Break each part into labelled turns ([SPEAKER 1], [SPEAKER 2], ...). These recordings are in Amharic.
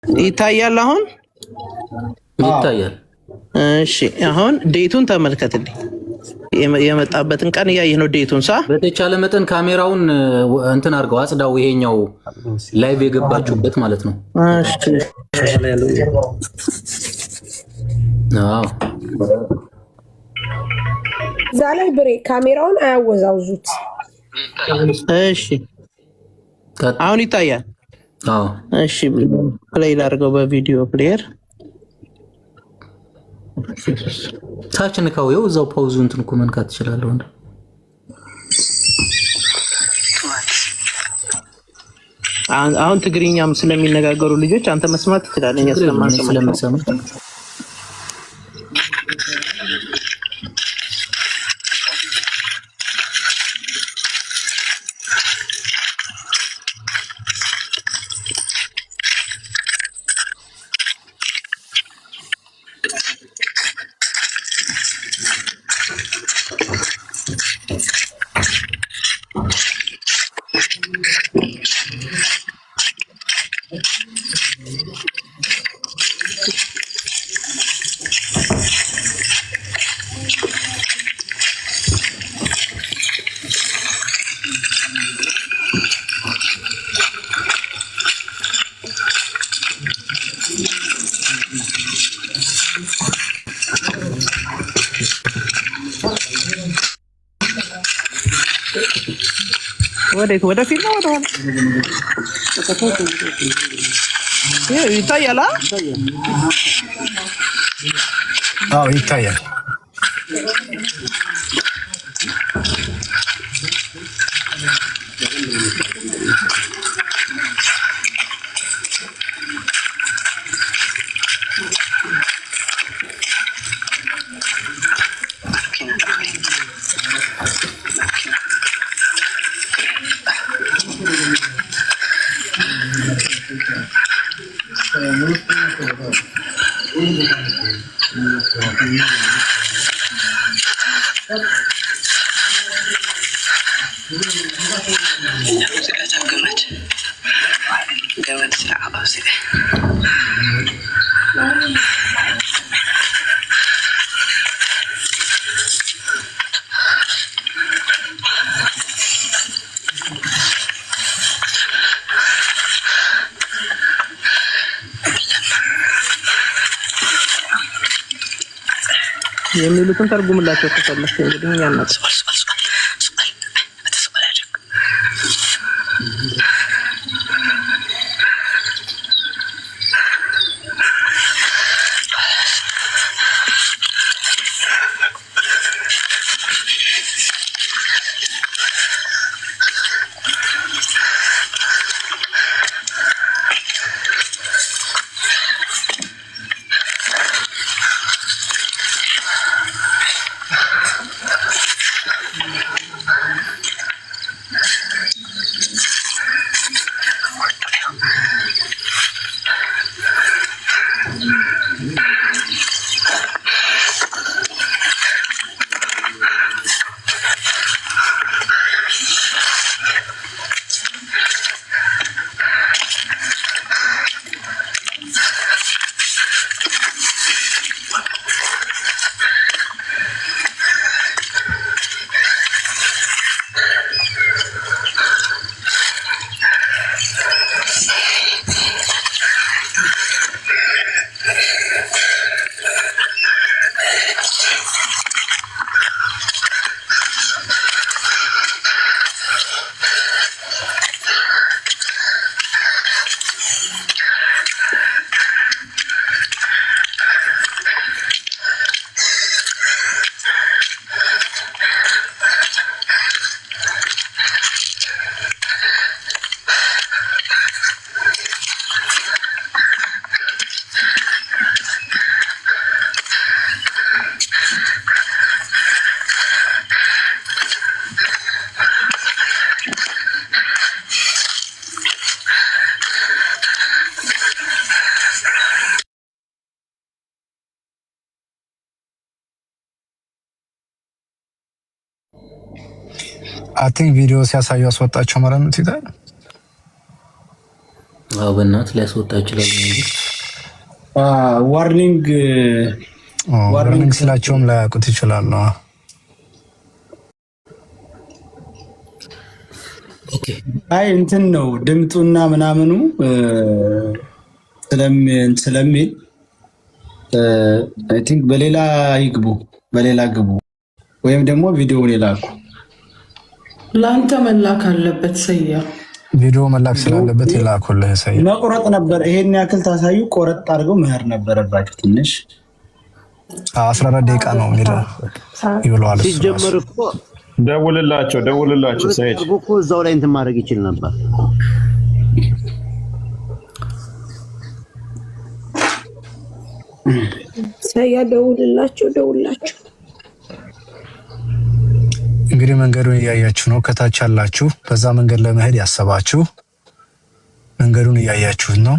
[SPEAKER 1] ይታያል አሁን
[SPEAKER 2] ይታያል።
[SPEAKER 1] እሺ አሁን ዴቱን ተመልከትልኝ። የመጣበትን ቀን እያየህ ነው። ዴቱን ሳ
[SPEAKER 2] በተቻለ መጠን ካሜራውን እንትን አድርገው አጽዳው። ይሄኛው ላይቭ የገባችሁበት ማለት ነው።
[SPEAKER 3] እዛ ላይ ብሬ ካሜራውን አያወዛውዙት።
[SPEAKER 1] እሺ አሁን ይታያል። እሺ ፕሌይ ላድርገው በቪዲዮ ፕሌየር።
[SPEAKER 2] ታች ንካው። ይኸው እዛው ፓውዙ እንትን እኮ መንካት ትችላለህ።
[SPEAKER 1] አሁን ትግርኛም ስለሚነጋገሩ ልጆች አንተ መስማት ትችላለህ።
[SPEAKER 2] ስለማሰማ
[SPEAKER 1] ወደፊት ነው ወደኋላ ይታያል።
[SPEAKER 4] አዎ ይታያል።
[SPEAKER 1] የሚሉትን ተርጉምላቸው ከፈለክ እንግዲህ ያናት አይ ቲንክ ቪዲዮ ሲያሳዩ አስወጣቸው ማለት ነው።
[SPEAKER 2] በእናት ሊያስወጣ ይችላል እንጂ
[SPEAKER 4] ዋርኒንግ ስላቸውም ላያውቁት ይችላሉ። አይ እንትን ነው ድምጡና ምናምኑ ስለሚል አይ ቲንክ በሌላ ይግቡ፣ በሌላ ግቡ፣ ወይም ደግሞ ቪዲዮውን ይላኩ።
[SPEAKER 5] ላንተ መላክ አለበት። ሰያ
[SPEAKER 4] ቪዲዮ መላክ ስላለበት ይላኩልህ። ሰያ
[SPEAKER 6] መቆረጥ ነበር። ይሄን ያክል ታሳዩ ቆረጥ አድርገው መሄድ ነበረባቸው። ትንሽ
[SPEAKER 4] 14 ደቂቃ ነው ይብለዋል።
[SPEAKER 1] ሲጀመር እኮ
[SPEAKER 7] ደውልላቸው ሰይድ
[SPEAKER 1] እኮ እዛው ላይ እንትን ማድረግ ይችል ነበር።
[SPEAKER 3] ሰያ ደውልላቸው።
[SPEAKER 4] እንግዲህ መንገዱን እያያችሁ ነው። ከታች ያላችሁ በዛ መንገድ ለመሄድ ያሰባችሁ መንገዱን እያያችሁት ነው።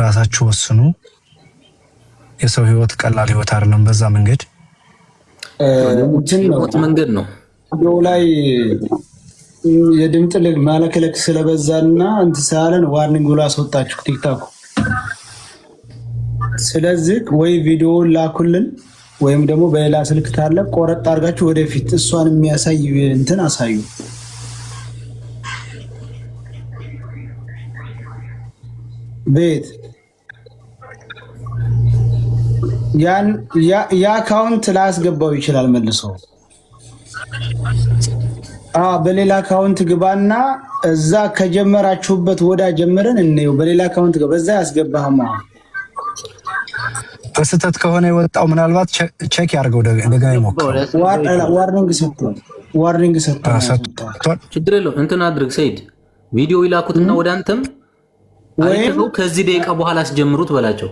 [SPEAKER 4] ራሳችሁ ወስኑ። የሰው ህይወት ቀላል ህይወት አይደለም። በዛ መንገድ
[SPEAKER 2] መንገድ ነው
[SPEAKER 6] ላይ የድምጥ ማለክለክ ስለበዛና እንትን ሳለን ዋርኒንግ ብሎ አስወጣችሁ ቲክታክ። ስለዚህ ወይ ቪዲዮውን ላኩልን ወይም ደግሞ በሌላ ስልክ ታለ ቆረጥ አድርጋችሁ ወደፊት እሷን የሚያሳይ እንትን አሳዩ። ቤት የአካውንት ላያስገባው ይችላል መልሶ። በሌላ አካውንት ግባና እዛ ከጀመራችሁበት ወዳ ጀምረን እንየው። በሌላ አካውንት ግባ፣ በዛ ያስገባህማ።
[SPEAKER 4] በስተት ከሆነ የወጣው ምናልባት ቼክ ያርገው፣ እንደገና ይሞክር።
[SPEAKER 6] ዋርኒንግ ሰጥቷል።
[SPEAKER 2] ችግር የለውም። እንትን አድርግ ሰይድ፣ ቪዲዮ ይላኩትና ወደ አንተም አይተው ከዚህ ደቂቃ በኋላ አስጀምሩት በላቸው።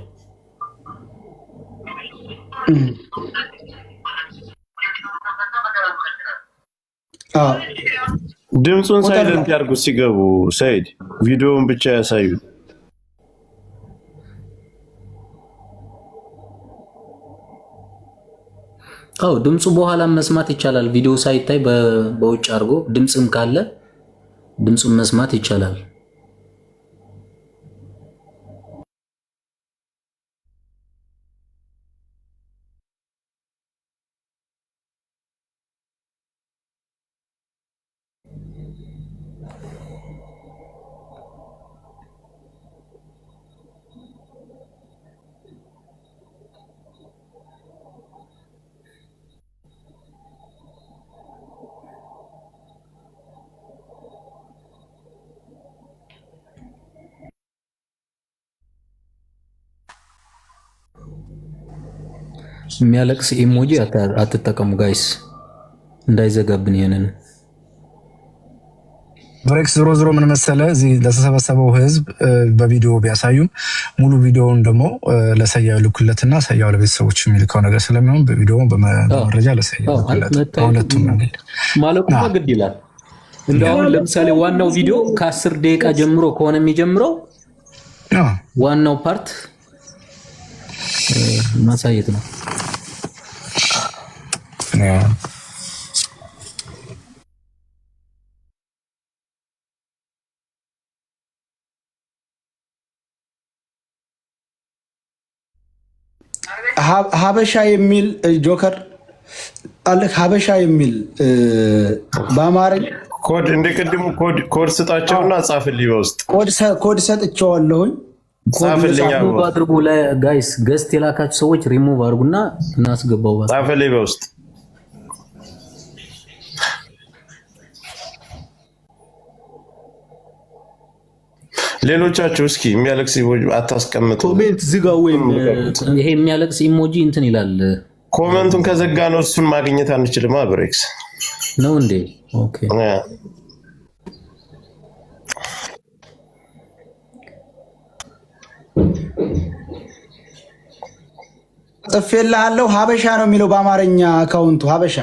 [SPEAKER 7] ድምፁን ሳይለንት ያርጉ ሲገቡ። ሰይድ ቪዲዮውን ብቻ ያሳዩ።
[SPEAKER 2] ድምፁ በኋላ መስማት ይቻላል። ቪዲዮ ሳይታይ በውጭ አድርጎ ድምፅም ካለ ድምፁን መስማት ይቻላል። የሚያለቅስ ኢሞጂ አትጠቀሙ ጋይስ፣ እንዳይዘጋብን ይሄንን።
[SPEAKER 4] ብሬክስ ዞሮ ምን መሰለ፣ እዚህ ለተሰበሰበው ህዝብ በቪዲዮ ቢያሳዩም ሙሉ ቪዲዮውን ደግሞ ለሰያው ልኩለትና ሰያው ለቤተሰቦች የሚልከው ነገር ስለሚሆን በቪዲዮውን በመረጃ ለሰያው ልኩለት። ሁለቱም መንገድ
[SPEAKER 2] ማለቁ ግድ ይላል። እንደው ለምሳሌ ዋናው ቪዲዮ ከ10 ደቂቃ ጀምሮ ከሆነ የሚጀምረው ዋናው ፓርት ማሳየት ነው።
[SPEAKER 6] ሀበሻ የሚል ጆከር አለ። ሀበሻ የሚል በአማርኛ
[SPEAKER 7] ኮድ እንደቀድሙ ኮድ ስጣቸውና ጻፍልኝ። በውስጥ
[SPEAKER 6] ኮድ ሰጥቼዋለሁኝ።
[SPEAKER 7] ጻፍልኝ
[SPEAKER 2] አድርጉ። ጋይስ ገስት የላካችሁ ሰዎች ሪሙቭ አድርጉና እናስገባው።
[SPEAKER 7] ጻፍልኝ በውስጥ። ሌሎቻችሁ እስኪ የሚያለቅስ ኢሞጂ አታስቀምጡ።
[SPEAKER 2] ኮሜንት ዝጋ፣ ወይም ይሄ የሚያለቅስ ኢሞጂ እንትን ይላል።
[SPEAKER 7] ኮሜንቱን ከዘጋ ነው እሱን ማግኘት አንችልም። ብሬክስ
[SPEAKER 2] ነው እንዴ? ኦኬ
[SPEAKER 6] ጽፌልሃለሁ። ሀበሻ ነው የሚለው በአማርኛ አካውንቱ ሀበሻ።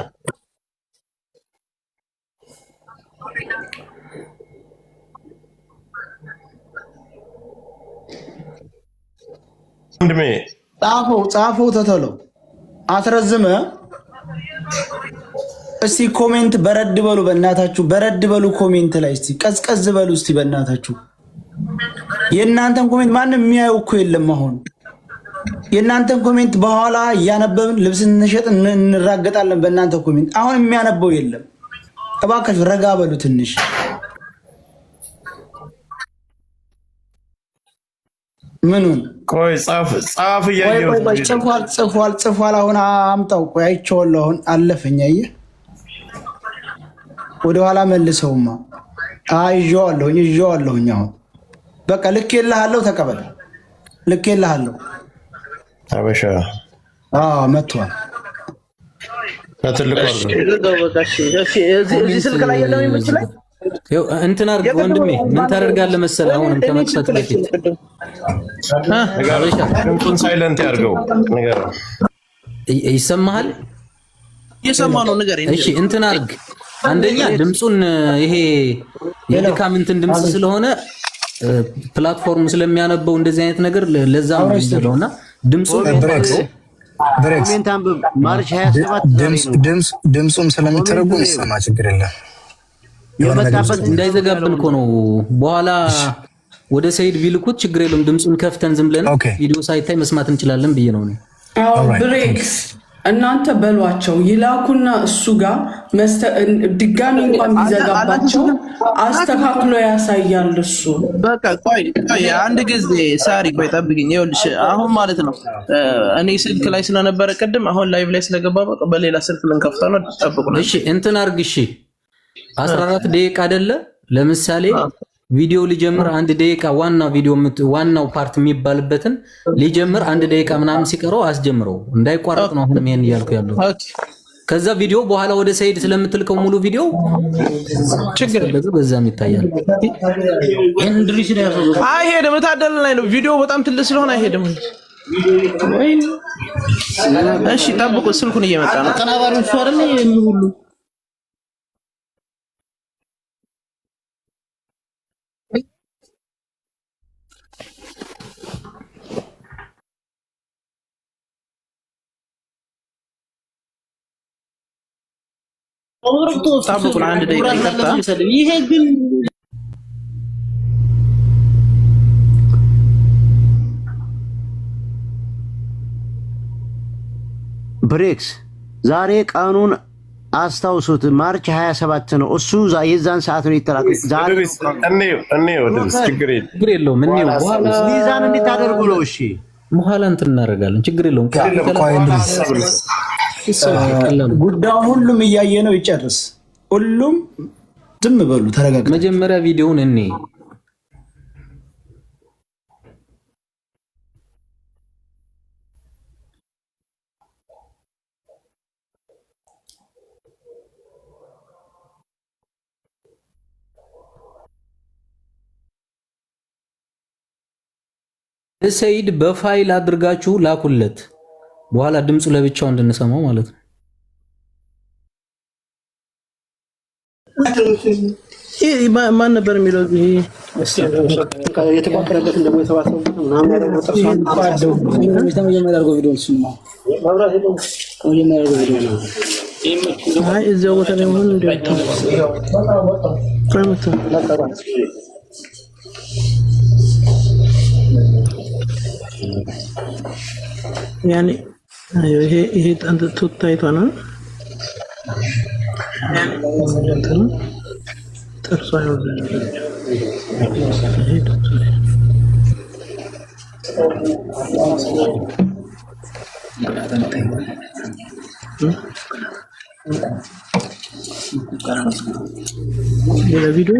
[SPEAKER 6] ጻፈው ተተለው አትረዝመ እስቲ ኮሜንት በረድ በሉ በእናታችሁ፣ በረድ በሉ ኮሜንት ላይ እስቲ ቀዝቀዝ በሉ እስቲ በእናታችሁ። የእናንተን ኮሜንት ማንም የሚያየው እኮ የለም። አሁን የእናንተን ኮሜንት በኋላ እያነበብን ልብስ እንሸጥ እንራገጣለን በእናንተ ኮሜንት። አሁን የሚያነበው የለም። እባካችሁ ረጋ በሉ ትንሽ። ምኑን
[SPEAKER 7] ቆይ ጻፍ እያየሁ
[SPEAKER 6] ጽፏል። አሁን አምጣው። ቆይ አይቼዋለሁ። አሁን አለፈኝ። አየህ ወደኋላ መልሰውማ። ይዤዋለሁኝ። አሁን በቃ ልኬልሃለሁ፣ ተቀበል። ልኬልሃለሁ።
[SPEAKER 7] አበሻ
[SPEAKER 6] መጥቷል።
[SPEAKER 7] በትልቁ
[SPEAKER 1] እዚህ ስልክ ላይ ያለው ይመስላል።
[SPEAKER 2] እንትን አድርግ ወንድሜ፣ ምን ታደርጋለህ መሰለህ? አሁንም ከመክፈት በፊት
[SPEAKER 7] ድምፁን ሳይለንት ያድርገው። ንገረው።
[SPEAKER 2] ይሰማሃል?
[SPEAKER 1] እየሰማ ነው። ንገረኝ።
[SPEAKER 2] እሺ እንትን አድርግ። አንደኛ ድምፁን ይሄ የድካም እንትን ድምፅ ስለሆነ ፕላትፎርም ስለሚያነበው እንደዚህ አይነት ነገር ለዛም ነው ይዘለውና ድምፁን
[SPEAKER 8] ማርች 27
[SPEAKER 4] ድምፁም ስለሚተረጉም ይሰማ፣ ችግር የለም።
[SPEAKER 2] እንዳይዘጋብን እኮ ነው። በኋላ ወደ ሰይድ ቢልኩት ችግር የለም። ድምፁን ከፍተን ዝም ብለን ቪዲዮ ሳይታይ መስማት እንችላለን ብዬ ነው።
[SPEAKER 5] ብሬክስ እናንተ በሏቸው ይላኩና እሱ ጋር ድጋሚ እንኳን ቢዘጋባቸው አስተካክሎ ያሳያል እሱ።
[SPEAKER 1] በቃ ቆይ አንድ ጊዜ ሳሪ ቆይ ጠብቂኝ። ይኸውልሽ አሁን ማለት ነው እኔ ስልክ ላይ ስለነበረ ቅድም፣ አሁን ላይቭ ላይ ስለገባ በቃ በሌላ ስልክ ልንከፍተው ነው። ጠብቁ።
[SPEAKER 2] እሺ እንትን አድርግ። እሺ 14 ደቂቃ አይደለ? ለምሳሌ ቪዲዮ ሊጀምር 1 ደቂቃ ዋናው ፓርት የሚባልበትን ሊጀምር 1 ደቂቃ ምናምን ሲቀረው አስጀምረው እንዳይቋረጥ ነው። አሁንም ይሄን እያልኩ ያለው ከዛ ቪዲዮ በኋላ ወደ ሰይድ ስለምትልከው ሙሉ ቪዲዮ ችግር የለም፣ በዛም ይታያል።
[SPEAKER 1] እንድሪስ ነው ያሰው። አይሄድም፣ ታደለ ላይ ነው ቪዲዮ በጣም ትልቅ ስለሆነ አይሄድም። እሺ ጠብቁ፣ ስልኩን እየመጣ ነው።
[SPEAKER 8] ተናባሪው እሱ አይደል የሚሁሉ
[SPEAKER 1] ጠብቁ። አንድ ደቂቃ ይቀጣ።
[SPEAKER 8] ይሄ ግን ብሬክስ ዛሬ ቀኑን አስታውሱት። ማርች 27 ነው። እሱ የዛን ሰዓት ነው የተላከው። ዛሬ
[SPEAKER 7] ችግር
[SPEAKER 2] የለውም።
[SPEAKER 8] ሚዛን እንድታደርጉ ነው። እሺ
[SPEAKER 2] በኋላ እንትን እናደርጋለን። ችግር የለውም።
[SPEAKER 6] ጉዳዩን ሁሉም እያየ ነው። ይጨርስ። ሁሉም ዝም በሉ፣ ተረጋጋ።
[SPEAKER 2] መጀመሪያ ቪዲዮውን እኔ ሰይድ በፋይል አድርጋችሁ ላኩለት። በኋላ ድምፁ ለብቻው እንድንሰማው ማለት ነው።
[SPEAKER 1] ማን ነበር የሚለው?
[SPEAKER 8] የተቋጠረበት ደግሞ የተባሰው
[SPEAKER 1] እዚያው ቦታ ላይ ሆነ ያኔ ይሄ ታይቷ ነው። ጥርሷ ቪዲዮ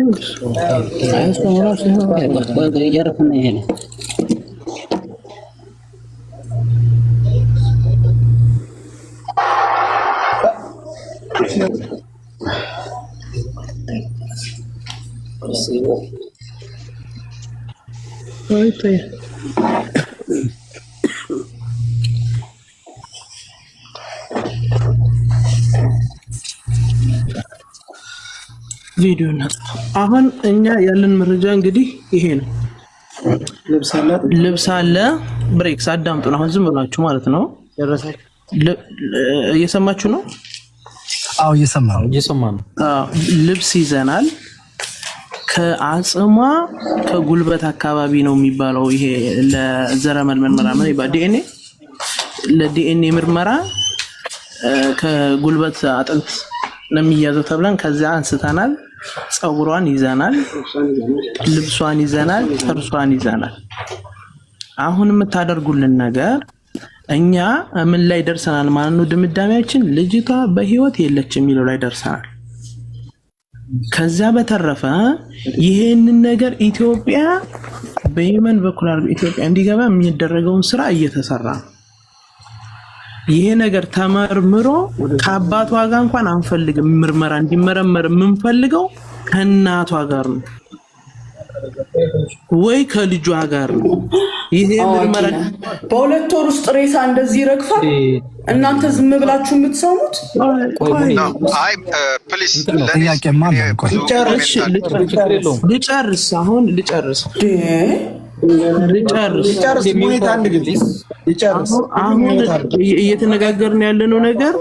[SPEAKER 1] ቪዲዮ አሁን እኛ ያለን መረጃ እንግዲህ ይሄ ነው። ልብስ አለ። ብሬክስ አዳምጡን። አሁን ዝም ብላችሁ ማለት ነው። እየሰማችሁ ነው።
[SPEAKER 4] አዎ እየሰማ ነው።
[SPEAKER 1] ልብስ ይዘናል። ከአጽሟ ከጉልበት አካባቢ ነው የሚባለው። ይሄ ለዘረመል ምርመራ ምን ይባል ለዲኤንኤ ምርመራ ከጉልበት አጥንት ነው የሚያዘው ተብለን ከዛ አንስተናል። ጸጉሯን ይዘናል፣ ልብሷን ይዘናል፣ ጥርሷን ይዘናል። አሁን የምታደርጉልን ነገር እኛ ምን ላይ ደርሰናል ማለት ነው? ድምዳሜያችን ልጅቷ በህይወት የለችም የሚለው ላይ ደርሰናል። ከዛ በተረፈ ይሄንን ነገር ኢትዮጵያ በየመን በኩል አድርጎ ኢትዮጵያ እንዲገባ የሚደረገውን ስራ እየተሰራ ነው። ይሄ ነገር ተመርምሮ ከአባቷ ጋር እንኳን አንፈልግም ምርመራ እንዲመረመር የምንፈልገው ከእናቷ ጋር ነው ወይ ከልጇ ጋር ነው። ይሄ ምርመራ
[SPEAKER 5] በሁለት ወር ውስጥ ሬሳ እንደዚህ ይረግፋል። እናንተ ዝም ብላችሁ የምትሰሙት?
[SPEAKER 9] አይ ፕሊስ
[SPEAKER 1] ልጨርስ አሁን እየተነጋገርን ያለነው ነገር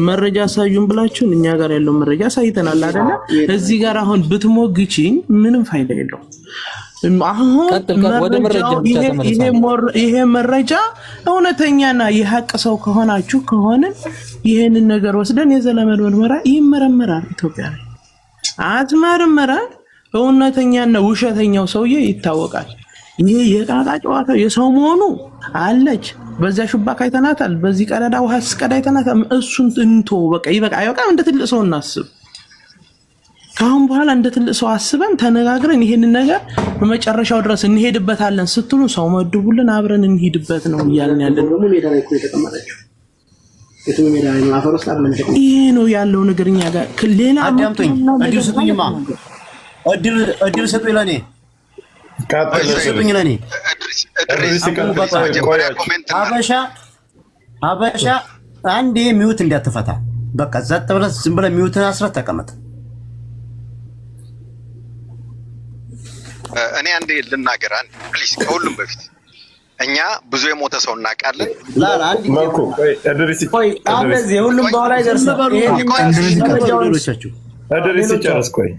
[SPEAKER 1] መረጃ ሳዩን ብላችሁን እኛ ጋር ያለው መረጃ ሳይተናል አይደለ? እዚህ ጋር አሁን ብትሞግቺኝ ምንም ፋይዳ የለው። አሁን ይሄ መረጃ እውነተኛና የሐቅ ሰው ከሆናችሁ ከሆነ ይሄንን ነገር ወስደን የዘለመል ምርመራ ይመረመራል። ኢትዮጵያ ላይ አትመረመራ እውነተኛና ውሸተኛው ሰውዬ ይታወቃል። ይሄ የቃቃ ጨዋታ የሰው መሆኑ አለች። በዛ ሹባካ አይተናታል። በዚህ ቀዳዳ ውሃ ስቀዳ አይተናታል። እሱን እንቶ በቃ ይበቃ አይበቃም። እንደ ትልቅ ሰው እናስብ። ካሁን በኋላ እንደ ትልቅ ሰው አስበን ተነጋግረን ይሄንን ነገር በመጨረሻው ድረስ እንሄድበታለን ስትሉ ሰው መድቡልን አብረን እንሄድበት ነው እያልን ያለን። ይሄ ነው ያለው ነገር እኛ ጋር ሌላ
[SPEAKER 8] አዳምጡኝ። እድል ስጡኝማ እድል ስጡኝ ለኔ አበሻ አንዴ ሚውት እንዳትፈታ በቃ ዘጥ ብለህ ዝም ብለህ ሚውትን አስረህ ተቀመጥ።
[SPEAKER 9] እኔ አንዴ ልናገር አንዴ ፕሊዝ። ከሁሉም በፊት እኛ ብዙ የሞተ ሰው እናውቃለን።
[SPEAKER 7] ማርኮ
[SPEAKER 6] ቆይ እንደዚህ ሁሉም በኋላ ይደርሳል።
[SPEAKER 7] እድሪስ ጨርስ። ቆይ